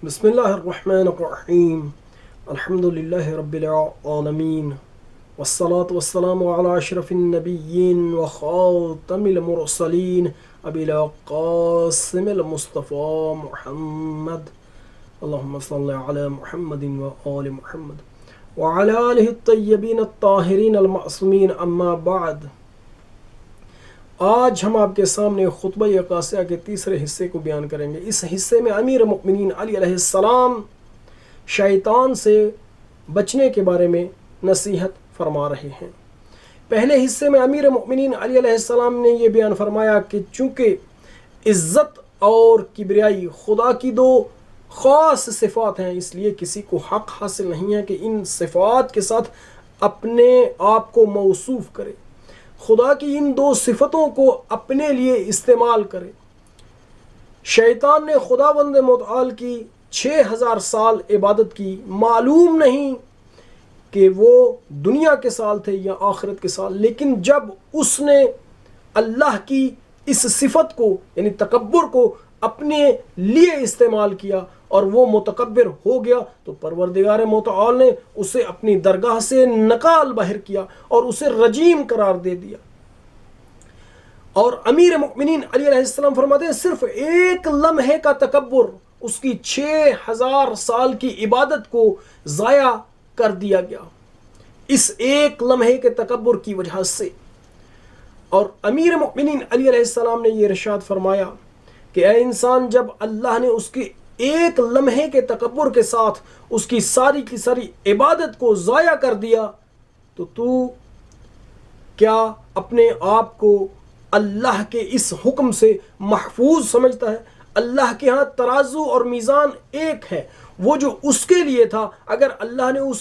بسم اللہ الرحمن الرحیم الحمد للہ رب العالمین والصلاة والسلام علی اشرف النبیین وخاتم المرسلین ابی القاسم المصطفى محمد اللہم صل علی محمد وآل محمد وعلی آلہ الطیبین الطاہرین المعصومین اما بعد۔ آج ہم آپ کے سامنے خطبہ قاصیہ کے تیسرے حصے کو بیان کریں گے۔ اس حصے میں امیر مؤمنین علی علیہ السلام شیطان سے بچنے کے بارے میں نصیحت فرما رہے ہیں۔ پہلے حصے میں امیر مؤمنین علی علیہ السلام نے یہ بیان فرمایا کہ چونکہ عزت اور کبریائی خدا کی دو خاص صفات ہیں، اس لیے کسی کو حق حاصل نہیں ہے کہ ان صفات کے ساتھ اپنے آپ کو موصوف کرے، خدا کی ان دو صفتوں کو اپنے لیے استعمال کرے۔ شیطان نے خداوند متعال کی 6000 سال عبادت کی، معلوم نہیں کہ وہ دنیا کے سال تھے یا آخرت کے سال، لیکن جب اس نے اللہ کی اس صفت کو یعنی تکبر کو اپنے لیے استعمال کیا اور وہ متکبر ہو گیا تو پروردگار متعال نے اسے اپنی درگاہ سے نکال باہر کیا اور اسے رجیم قرار دے دیا۔ اور امیر مؤمنین علی علیہ السلام فرماتے ہیں صرف ایک لمحے کا تکبر اس کی 6000 سال کی عبادت کو ضائع کر دیا گیا، اس ایک لمحے کے تکبر کی وجہ سے۔ اور امیر مؤمنین علی علیہ السلام نے یہ ارشاد فرمایا کہ اے انسان، جب اللہ نے اس کی ایک لمحے کے تکبر کے ساتھ اس کی ساری کی ساری عبادت کو ضائع کر دیا تو کیا اپنے آپ کو اللہ کے اس حکم سے محفوظ سمجھتا ہے؟ اللہ کے ہاں ترازو اور میزان ایک ہے، وہ جو اس کے لیے تھا، اگر اللہ نے اس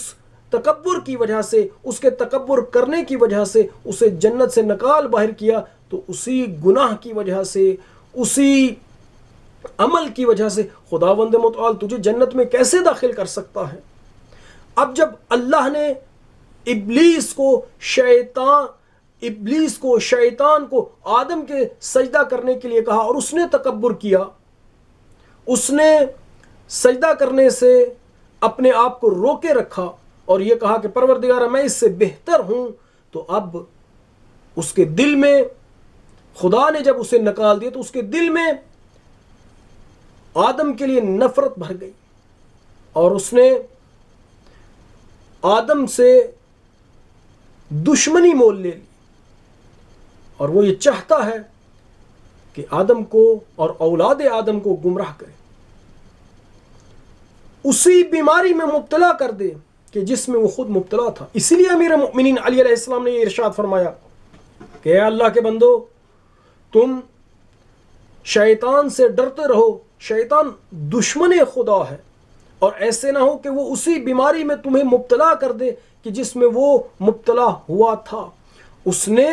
تکبر کی وجہ سے، اس کے تکبر کرنے کی وجہ سے اسے جنت سے نکال باہر کیا تو اسی گناہ کی وجہ سے، اسی عمل کی وجہ سے خداوند متعال تجھے جنت میں کیسے داخل کر سکتا ہے؟ اب جب اللہ نے ابلیس کو شیطان کو آدم کے سجدہ کرنے کے لیے کہا اور اس نے تکبر کیا، اس نے سجدہ کرنے سے اپنے آپ کو روکے رکھا اور یہ کہا کہ پروردگارہ میں اس سے بہتر ہوں، تو اب اس کے دل میں خدا نے جب اسے نکال دیا تو اس کے دل میں آدم کے لیے نفرت بھر گئی اور اس نے آدم سے دشمنی مول لے لی، اور وہ یہ چاہتا ہے کہ آدم کو اور اولاد آدم کو گمراہ کرے، اسی بیماری میں مبتلا کر دے کہ جس میں وہ خود مبتلا تھا۔ اسی لیے امیر مؤمنین علی علیہ السلام نے یہ ارشاد فرمایا کہ اے اللہ کے بندو، تم شیطان سے ڈرتے رہو، شیطان دشمن خدا ہے، اور ایسے نہ ہو کہ وہ اسی بیماری میں تمہیں مبتلا کر دے کہ جس میں وہ مبتلا ہوا تھا۔ اس نے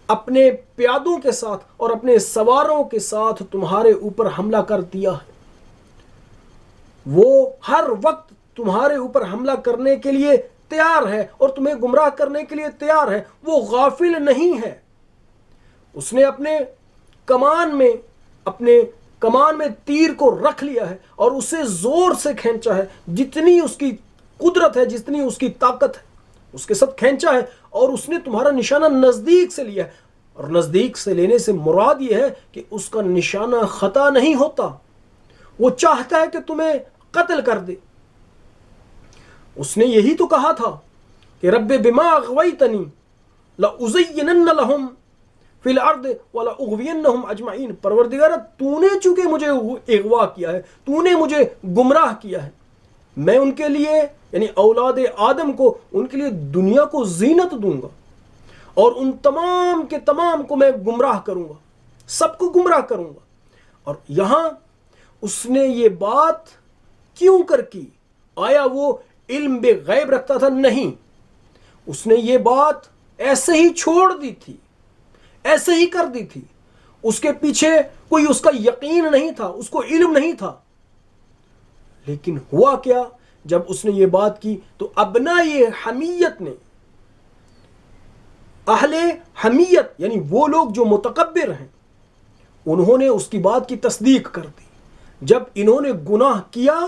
اپنے پیادوں کے ساتھ اور اپنے سواروں کے ساتھ تمہارے اوپر حملہ کر دیا ہے، وہ ہر وقت تمہارے اوپر حملہ کرنے کے لیے تیار ہے اور تمہیں گمراہ کرنے کے لیے تیار ہے، وہ غافل نہیں ہے۔ اس نے اپنے کمان میں تیر کو رکھ لیا ہے اور اسے زور سے کھینچا ہے، جتنی اس کی قدرت ہے، جتنی اس کی طاقت ہے اس کے ساتھ کھینچا ہے، اور اس نے تمہارا نشانہ نزدیک سے لیا ہے، اور نزدیک سے لینے سے مراد یہ ہے کہ اس کا نشانہ خطا نہیں ہوتا، وہ چاہتا ہے کہ تمہیں قتل کر دے۔ اس نے یہی تو کہا تھا کہ رب بما اغویتنی لأزینن لہم فی الارض ولأغوینہم اجمعین، پروردگارہ تو نے چونکہ مجھے اغوا کیا ہے، تو نے مجھے گمراہ کیا ہے، میں ان کے لیے یعنی اولاد آدم کو ان کے لیے دنیا کو زینت دوں گا اور ان تمام کے تمام کو میں گمراہ کروں گا، سب کو گمراہ کروں گا۔ اور یہاں اس نے یہ بات کیوں کر کی؟ آیا وہ علم بے غیب رکھتا تھا؟ نہیں، اس نے یہ بات ایسے ہی چھوڑ دی تھی، ایسے ہی کر دی تھی، اس کے پیچھے کوئی اس کا یقین نہیں تھا، اس کو علم نہیں تھا۔ لیکن ہوا کیا؟ جب اس نے یہ بات کی تو ابناء حمیت نے، اہل حمیت یعنی وہ لوگ جو متکبر ہیں، انہوں نے اس کی بات کی تصدیق کر دی، جب انہوں نے گناہ کیا،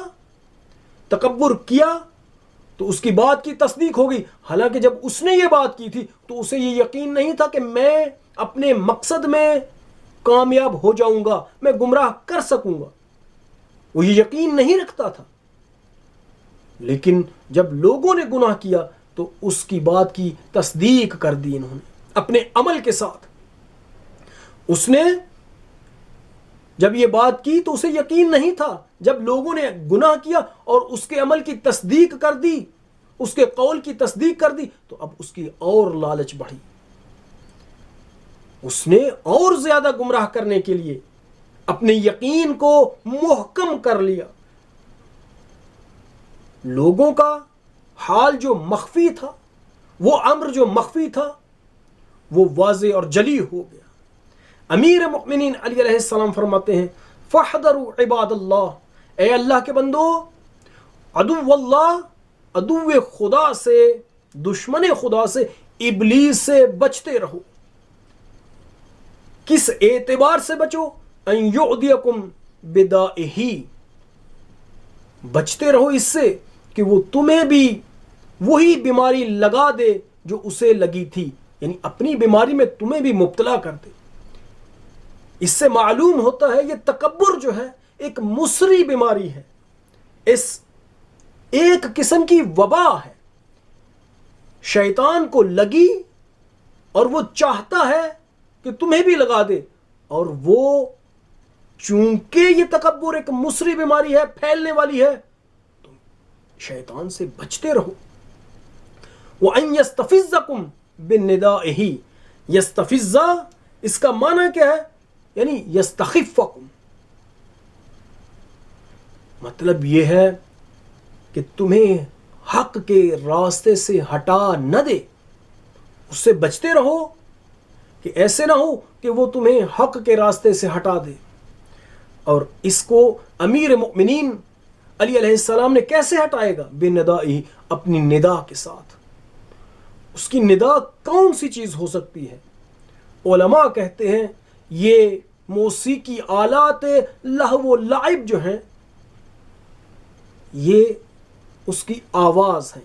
تکبر کیا، تو اس کی بات کی تصدیق ہو گئی، حالانکہ جب اس نے یہ بات کی تھی تو اسے یہ یقین نہیں تھا کہ میں اپنے مقصد میں کامیاب ہو جاؤں گا، میں گمراہ کر سکوں گا، وہ یہ یقین نہیں رکھتا تھا۔ لیکن جب لوگوں نے گناہ کیا تو اس کی بات کی تصدیق کر دی انہوں نے اپنے عمل کے ساتھ۔ اس نے جب یہ بات کی تو اسے یقین نہیں تھا، جب لوگوں نے گناہ کیا اور اس کے عمل کی تصدیق کر دی، اس کے قول کی تصدیق کر دی، تو اب اس کی اور لالچ بڑھی، اس نے اور زیادہ گمراہ کرنے کے لیے اپنے یقین کو محکم کر لیا۔ لوگوں کا حال جو مخفی تھا، وہ امر جو مخفی تھا، وہ واضح اور جلی ہو گیا۔ امیر مؤمنین علی علیہ السلام فرماتے ہیں فاحذروا عباد اللہ، اے اللہ کے بندو، عدو اللہ، عدو خدا سے، دشمن خدا سے، ابلیس سے بچتے رہو۔ کس اعتبار سے بچو؟ ان یعدیکم بدائہ، بچتے رہو اس سے کہ وہ تمہیں بھی وہی بیماری لگا دے جو اسے لگی تھی، یعنی اپنی بیماری میں تمہیں بھی مبتلا کر دے۔ اس سے معلوم ہوتا ہے یہ تکبر جو ہے ایک مصری بیماری ہے، اس ایک قسم کی وبا ہے، شیطان کو لگی اور وہ چاہتا ہے کہ تمہیں بھی لگا دے، اور وہ چونکہ یہ تکبر ایک مصری بیماری ہے، پھیلنے والی ہے، تو شیطان سے بچتے رہو۔ وَأَن يَسْتَفِزَّكُمْ بِالنِّدَائِهِ، یستفزا اس کا معنی کیا ہے؟ یعنی یستخفکم، مطلب یہ ہے کہ تمہیں حق کے راستے سے ہٹا نہ دے، اس سے بچتے رہو کہ ایسے نہ ہو کہ وہ تمہیں حق کے راستے سے ہٹا دے۔ اور اس کو امیر مؤمنین علی علیہ السلام نے کیسے ہٹائے گا؟ بِندَائِهِ، اپنی ندا کے ساتھ۔ اس کی ندا کون سی چیز ہو سکتی ہے؟ علماء کہتے ہیں یہ موسیقی آلات لہو و لعب جو ہیں، یہ اس کی آواز ہے۔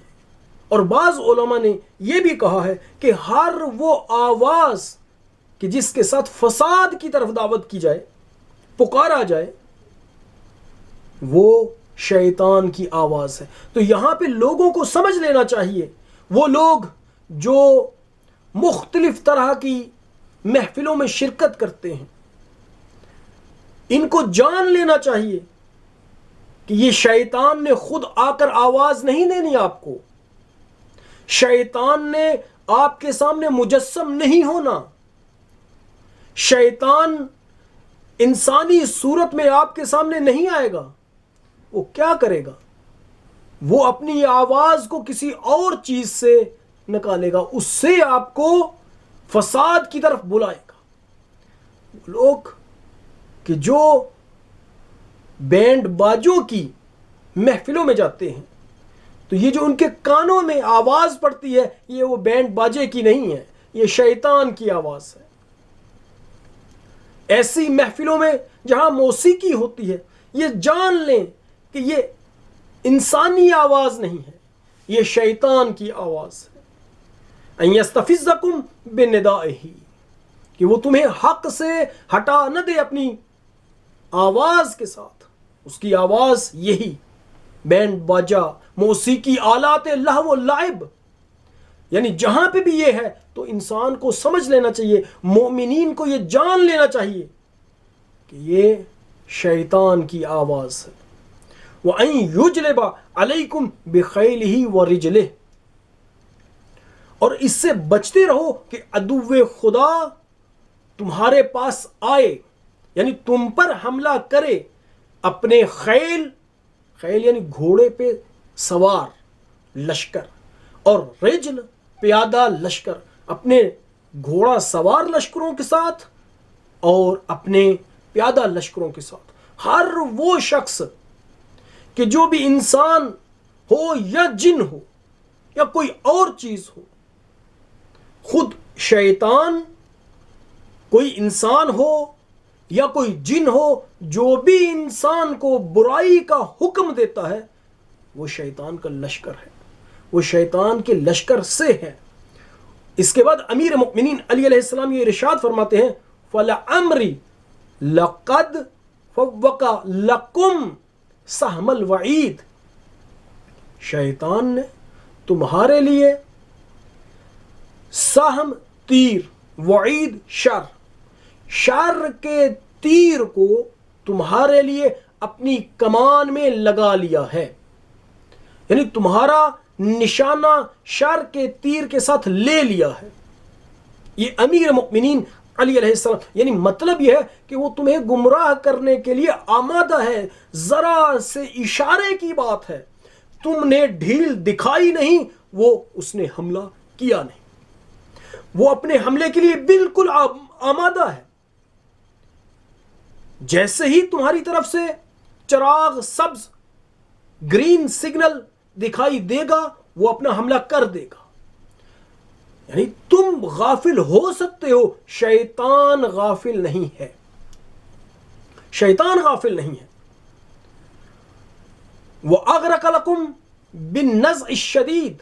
اور بعض علماء نے یہ بھی کہا ہے کہ ہر وہ آواز کہ جس کے ساتھ فساد کی طرف دعوت کی جائے، پکارا جائے، وہ شیطان کی آواز ہے۔ تو یہاں پہ لوگوں کو سمجھ لینا چاہیے، وہ لوگ جو مختلف طرح کی محفلوں میں شرکت کرتے ہیں، ان کو جان لینا چاہیے کہ یہ شیطان نے خود آ کر آواز نہیں دینی آپ کو، شیطان نے آپ کے سامنے مجسم نہیں ہونا، شیطان انسانی صورت میں آپ کے سامنے نہیں آئے گا۔ وہ کیا کرے گا؟ وہ اپنی آواز کو کسی اور چیز سے نکالے گا، اس سے آپ کو فساد کی طرف بلائے گا۔ لوگ کہ جو بینڈ باجوں کی محفلوں میں جاتے ہیں، تو یہ جو ان کے کانوں میں آواز پڑتی ہے، یہ وہ بینڈ باجے کی نہیں ہے، یہ شیطان کی آواز ہے۔ ایسی محفلوں میں جہاں موسیقی ہوتی ہے، یہ جان لیں کہ یہ انسانی آواز نہیں ہے، یہ شیطان کی آواز ہے۔ ان یستفزکم بندائہ، کہ وہ تمہیں حق سے ہٹا نہ دے اپنی آواز کے ساتھ۔ اس کی آواز یہی بینڈ باجا، موسیقی آلات لہو و لعب، یعنی جہاں پہ بھی یہ ہے تو انسان کو سمجھ لینا چاہیے، مومنین کو یہ جان لینا چاہیے کہ یہ شیطان کی آواز ہے۔ وَأَن يُجْلِبَ عَلَيْكُمْ بِخَيْلِهِ وَرِجْلِهِ، اور اس سے بچتے رہو کہ عدو خدا تمہارے پاس آئے، یعنی تم پر حملہ کرے اپنے خیل یعنی گھوڑے پہ سوار لشکر، اور رجل پیادہ لشکر، اپنے گھوڑا سوار لشکروں کے ساتھ اور اپنے پیادہ لشکروں کے ساتھ۔ ہر وہ شخص کہ جو بھی انسان ہو یا جن ہو یا کوئی اور چیز ہو، خود شیطان، کوئی انسان ہو یا کوئی جن ہو جو بھی انسان کو برائی کا حکم دیتا ہے وہ شیطان کا لشکر ہے، وہ شیطان کے لشکر سے ہے۔ اس کے بعد امیر مؤمنین علی علیہ السلام یہ ارشاد فرماتے ہیں فَلَعَمْرِ لَقَدْ فَوَّقَ لَكُمْ سَہْمَ الْوَعِيدِ، شیطان نے تمہارے لیے سہم تیر، وعید شر کے تیر کو تمہارے لیے اپنی کمان میں لگا لیا ہے، یعنی تمہارا نشانہ شر کے تیر کے ساتھ لے لیا ہے۔ یہ امیر مؤمنین علی علیہ السلام، یعنی مطلب یہ ہے کہ وہ تمہیں گمراہ کرنے کے لیے آمادہ ہے، ذرا سے اشارے کی بات ہے، تم نے ڈھیل دکھائی نہیں، وہ اس نے حملہ کیا نہیں، وہ اپنے حملے کے لیے بالکل آمادہ ہے۔ جیسے ہی تمہاری طرف سے چراغ سبز گرین سگنل دکھائی دے گا وہ اپنا حملہ کر دے گا۔ یعنی تم غافل ہو سکتے ہو، شیطان غافل نہیں ہے، شیطان غافل نہیں ہے۔ وَأَغْرَقَ لَكُمْ بِالنَّزْعِ الشَّدِيدِ،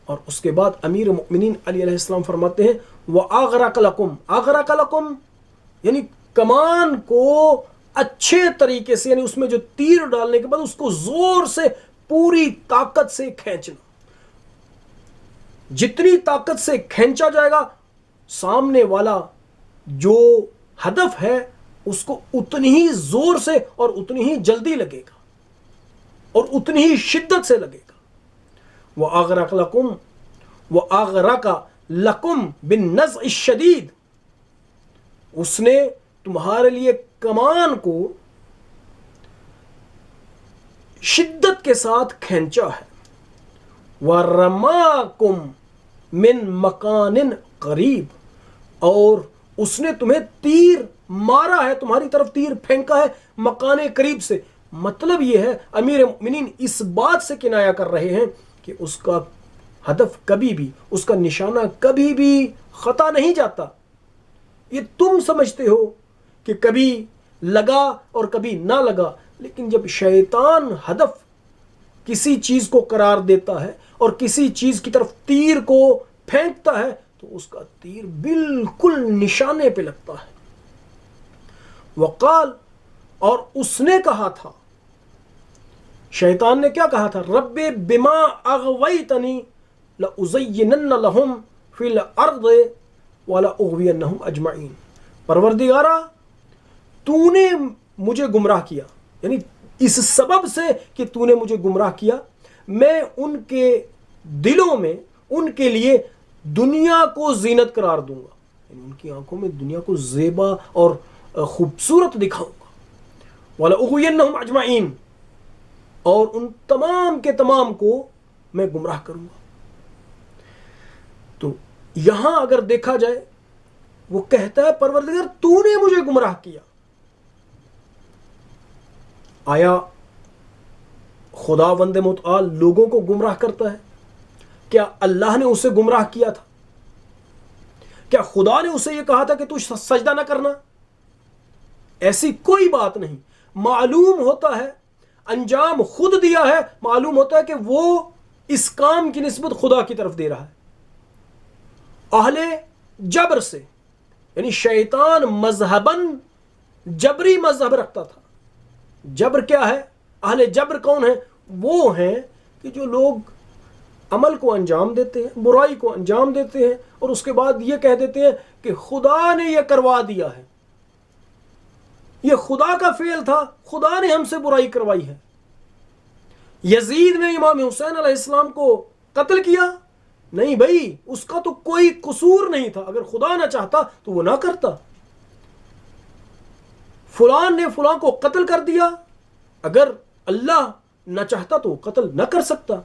اور اس کے بعد امیر مؤمنین علی علیہ السلام فرماتے ہیں وَأَغْرَقَ لَكُمْ، اغرق لکم یعنی کمان کو اچھے طریقے سے، یعنی اس میں جو تیر ڈالنے کے بعد اس کو زور سے پوری طاقت سے کھینچنا، جتنی طاقت سے کھینچا جائے گا سامنے والا جو ہدف ہے اس کو اتنی ہی زور سے اور اتنی ہی جلدی لگے گا اور اتنی ہی شدت سے لگے گا۔ وَأَغْرَقَ لَكُمْ بِالنَّزْعِ الشَّدِيدِ، اس نے تمہارے لیے کمان کو شدت کے ساتھ کھینچا ہے۔ وَرَمَاكُمْ مِن مَكَانٍ قَرِيبٍ، اور اس نے تمہیں تیر مارا ہے، تمہاری طرف تیر پھینکا ہے مکان قریب سے۔ مطلب یہ ہے امیر مومنین اس بات سے کنایا کر رہے ہیں کہ اس کا ہدف کبھی بھی، اس کا نشانہ کبھی بھی خطا نہیں جاتا۔ یہ تم سمجھتے ہو کہ کبھی لگا اور کبھی نہ لگا، لیکن جب شیطان ہدف کسی چیز کو قرار دیتا ہے اور کسی چیز کی طرف تیر کو پھینکتا ہے تو اس کا تیر بالکل نشانے پہ لگتا ہے۔ وقال، اور اس نے کہا تھا، شیطان نے کیا کہا تھا؟ رب بما اغویتنی لأزینن لہم فی الارض ولأغوینہم اجمعین، پروردگارا تو نے مجھے گمراہ کیا، یعنی اس سبب سے کہ تو نے مجھے گمراہ کیا میں ان کے دلوں میں ان کے لیے دنیا کو زینت قرار دوں گا، یعنی ان کی آنکھوں میں دنیا کو زیبا اور خوبصورت دکھاؤں گا۔ وَلَأُغْوِيَنَّهُمْ أَجْمَعِينَ، اور ان تمام کے تمام کو میں گمراہ کروں گا۔ تو یہاں اگر دیکھا جائے وہ کہتا ہے پروردگار تو نے مجھے گمراہ کیا۔ آیا خداوند متعال لوگوں کو گمراہ کرتا ہے؟ کیا اللہ نے اسے گمراہ کیا تھا؟ کیا خدا نے اسے یہ کہا تھا کہ تو سجدہ نہ کرنا؟ ایسی کوئی بات نہیں۔ معلوم ہوتا ہے، انجام خود دیا ہے، معلوم ہوتا ہے کہ وہ اس کام کی نسبت خدا کی طرف دے رہا ہے۔ اہل جبر سے، یعنی شیطان مذہباً جبری مذہب رکھتا تھا۔ جبر کیا ہے؟ اہل جبر کون ہیں؟ وہ ہیں کہ جو لوگ عمل کو انجام دیتے ہیں، برائی کو انجام دیتے ہیں اور اس کے بعد یہ کہہ دیتے ہیں کہ خدا نے یہ کروا دیا ہے، یہ خدا کا فعل تھا، خدا نے ہم سے برائی کروائی ہے۔ یزید نے امام حسین علیہ السلام کو قتل کیا؟ نہیں بھائی، اس کا تو کوئی قصور نہیں تھا، اگر خدا نہ چاہتا تو وہ نہ کرتا۔ فلان نے فلان کو قتل کر دیا، اگر اللہ نہ چاہتا تو وہ قتل نہ کر سکتا۔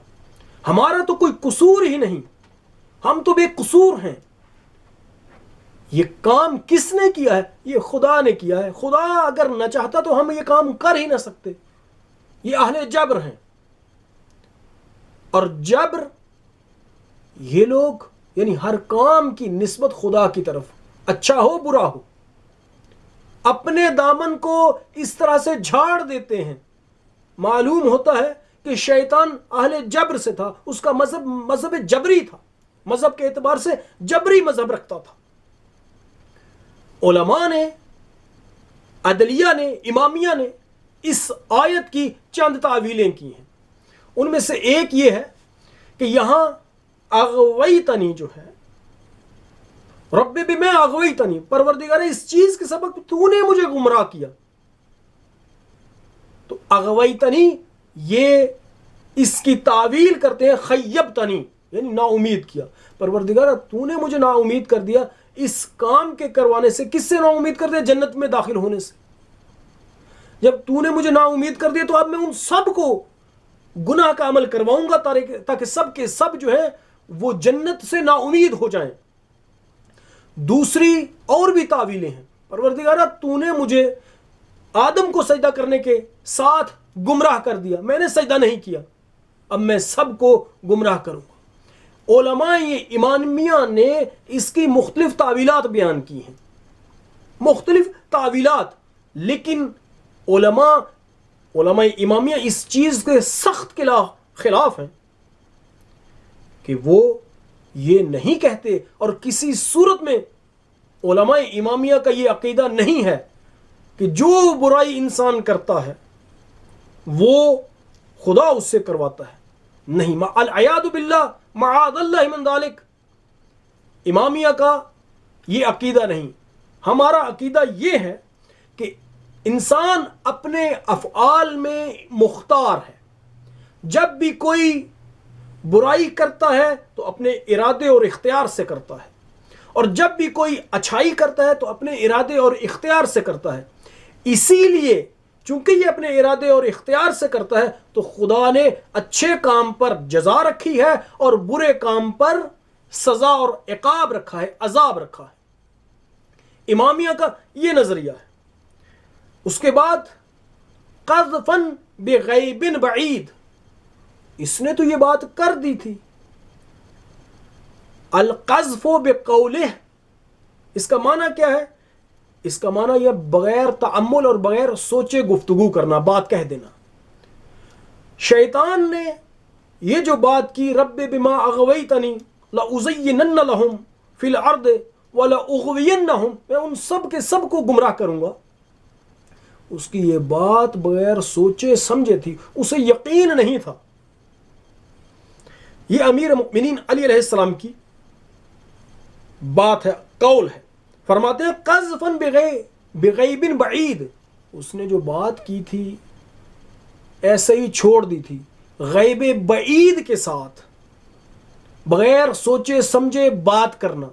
ہمارا تو کوئی قصور ہی نہیں، ہم تو بے قصور ہیں۔ یہ کام کس نے کیا ہے؟ یہ خدا نے کیا ہے، خدا اگر نہ چاہتا تو ہم یہ کام کر ہی نہ سکتے۔ یہ اہل جبر ہیں، اور جبر یہ لوگ یعنی ہر کام کی نسبت خدا کی طرف، اچھا ہو برا ہو، اپنے دامن کو اس طرح سے جھاڑ دیتے ہیں. معلوم ہوتا ہے کہ شیطان اہل جبر سے تھا، اس کا مذہب جبری تھا، مذہب کے اعتبار سے جبری مذہب رکھتا تھا. علماء نے، عدلیہ نے، امامیہ نے اس آیت کی چند تعویلیں کی ہیں. ان میں سے ایک یہ ہے کہ یہاں اغویتنی جو ہے، رب بما اغویتنی، پروردگار اس چیز کے سبب تو نے مجھے گمراہ کیا. تو اغویتنی یہ اس کی تعویل کرتے ہیں خیبتنی، یعنی نا امید کیا. پروردگار تو نے مجھے نا امید کر دیا اس کام کے کروانے سے. کس سے نا امید کر دیا؟ جنت میں داخل ہونے سے. جب تو نے مجھے نا امید کر دیا تو اب میں ان سب کو گناہ کا عمل کرواؤں گا تاکہ سب کے سب جو ہے وہ جنت سے نا امید ہو جائیں. دوسری اور بھی تعویلیں ہیں. پروردگارہ تو نے مجھے آدم کو سجدہ کرنے کے ساتھ گمراہ کر دیا، میں نے سجدہ نہیں کیا، اب میں سب کو گمراہ کروں گا. علماء امامیہ نے اس کی مختلف تعویلات بیان کی ہیں، مختلف تعویلات. لیکن علماء امامیہ اس چیز کے سخت خلاف ہیں کہ وہ یہ نہیں کہتے، اور کسی صورت میں علماء امامیہ کا یہ عقیدہ نہیں ہے کہ جو برائی انسان کرتا ہے وہ خدا اس سے کرواتا ہے. نہیں، العیاذ باللہ، معاذ اللہ من ذالک. امامیہ کا یہ عقیدہ نہیں. ہمارا عقیدہ یہ ہے کہ انسان اپنے افعال میں مختار ہے. جب بھی کوئی برائی کرتا ہے تو اپنے ارادے اور اختیار سے کرتا ہے، اور جب بھی کوئی اچھائی کرتا ہے تو اپنے ارادے اور اختیار سے کرتا ہے. اسی لیے چونکہ یہ اپنے ارادے اور اختیار سے کرتا ہے تو خدا نے اچھے کام پر جزا رکھی ہے اور برے کام پر سزا اور عقاب رکھا ہے، عذاب رکھا ہے. امامیہ کا یہ نظریہ ہے. اس کے بعد قذفاً بغیب بعید، اس نے تو یہ بات کر دی تھی. القذف بقولہ، اس کا معنی کیا ہے؟ اس کا معنی یہ بغیر تأمل اور بغیر سوچے گفتگو کرنا، بات کہہ دینا. شیطان نے یہ جو بات کی، رب بما اغویتنی لأزینن لہم فی الارض ولأغوینہم، میں ان سب کے سب کو گمراہ کروں گا. اس کی یہ بات بغیر سوچے سمجھے تھی، اسے یقین نہیں تھا. یہ امیر مؤمنین علی علیہ السلام کی بات ہے، قول ہے. فرماتے ہیں قذفاً بغیب بعید، اس نے جو بات کی تھی ایسے ہی چھوڑ دی تھی، غیب بعید کے ساتھ، بغیر سوچے سمجھے بات کرنا.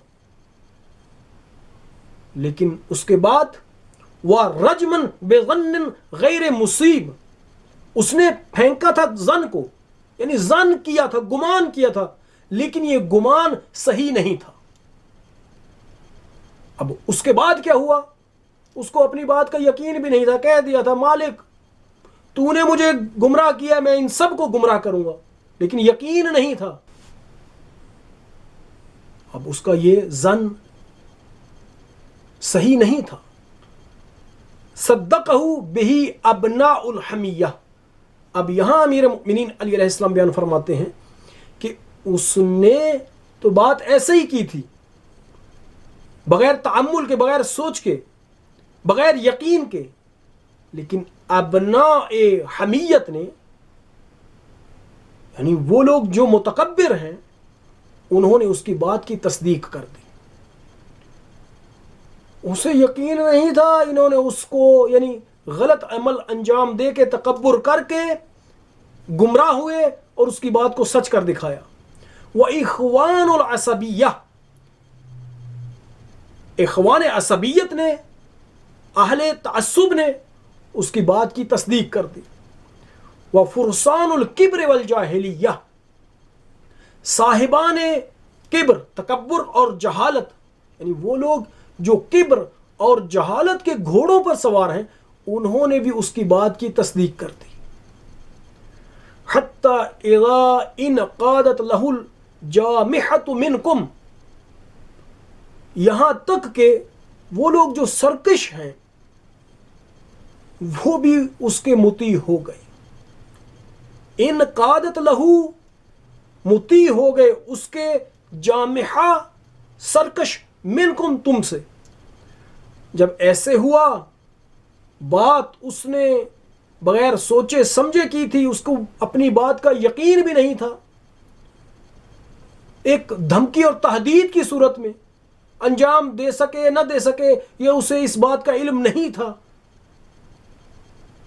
لیکن اس کے بعد وَرَجْمًا بِظَنٍ غَيْرِ مُصِيب، اس نے پھینکا تھا زن کو، یعنی زن کیا تھا، گمان کیا تھا، لیکن یہ گمان صحیح نہیں تھا. اب اس کے بعد کیا ہوا؟ اس کو اپنی بات کا یقین بھی نہیں تھا، کہہ دیا تھا مالک تو نے مجھے گمراہ کیا، میں ان سب کو گمراہ کروں گا، لیکن یقین نہیں تھا. اب اس کا یہ زن صحیح نہیں تھا. صدقہ بہ ابناء الحمیہ. اب یہاں امیر مؤمنین علی علیہ السلام بیان فرماتے ہیں کہ اس نے تو بات ایسے ہی کی تھی، بغیر تعمل کے، بغیر سوچ کے، بغیر یقین کے، لیکن ابناء حمیت نے، یعنی وہ لوگ جو متکبر ہیں، انہوں نے اس کی بات کی تصدیق کر دی. اسے یقین نہیں تھا، انہوں نے اس کو یعنی غلط عمل انجام دے کے، تکبر کر کے گمراہ ہوئے اور اس کی بات کو سچ کر دکھایا. وَإِخْوَانُ الْعَصَبِيَّةِ، اخوان عصبیت نے، اہل تعصب نے اس کی بات کی تصدیق کر دی. وَفُرْسَانُ الْكِبْرِ وَالْجَاهِلِيَّةِ، صاحبان کبر، تکبر اور جہالت، یعنی وہ لوگ جو کبر اور جہالت کے گھوڑوں پر سوار ہیں، انہوں نے بھی اس کی بات کی تصدیق کر دی. حَتَّى إِذَا إِنْ قَادَتْ لَهُ الْجَامِحَةُ مِنْكُمْ، یہاں تک کہ وہ لوگ جو سرکش ہیں، وہ بھی اس کے مطیع ہو گئے۔ ان قادت لہو، مطیع ہو گئے اس کے، جامحہ سرکش، منکم تم سے۔ جب ایسے ہوا، بات اس نے بغیر سوچے سمجھے کی تھی، اس کو اپنی بات کا یقین بھی نہیں تھا، ایک دھمکی اور تہدید کی صورت میں، انجام دے سکے نہ دے سکے یہ اسے اس بات کا علم نہیں تھا۔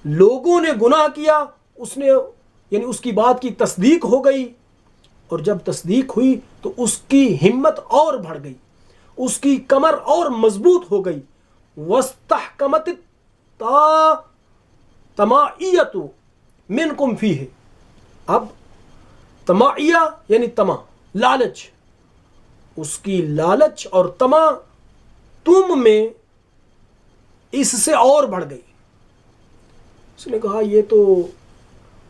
لوگوں نے گناہ کیا، اس نے یعنی اس کی بات کی تصدیق ہو گئی، اور جب تصدیق ہوئی تو اس کی ہمت اور بڑھ گئی، اس کی کمر اور مضبوط ہو گئی۔ وَاسْتَحْكَمَتِ الطَّمَعِيَّةُ مِنْكُمْ فِيهِ۔ اب طمعیہ یعنی طمع، لالچ، اس کی لالچ اور طمع تم میں اس سے اور بڑھ گئی۔ اس نے کہا یہ تو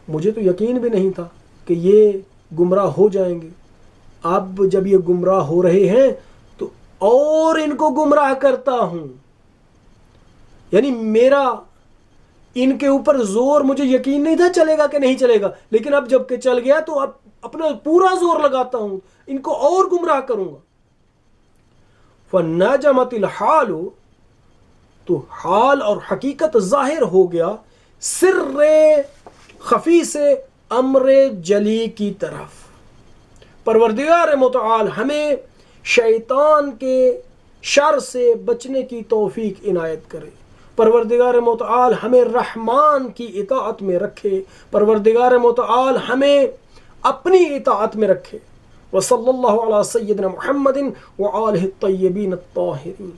مجھے تو یقین بھی نہیں تھا کہ یہ گمراہ ہو جائیں گے، اب جب یہ گمراہ ہو رہے ہیں تو اور ان کو گمراہ کرتا ہوں، یعنی میرا ان کے اوپر زور مجھے یقین نہیں تھا چلے گا کہ نہیں چلے گا، لیکن اب جب کہ چل گیا تو اب اپنا پورا زور لگاتا ہوں، ان کو اور گمراہ کروں گا۔ فَنَجَمَتِ الْحَالُ، تو حال اور حقیقت ظاہر ہو گیا، سر خفی سے امر جلی کی طرف۔ پروردگار متعال ہمیں شیطان کے شر سے بچنے کی توفیق عنایت کرے، پروردگار متعال ہمیں رحمان کی اطاعت میں رکھے، پروردگار متعال ہمیں اپنی اطاعت میں رکھے۔ وصلی اللہ علی سیدنا محمد وآلہ الطیبین الطاہرین۔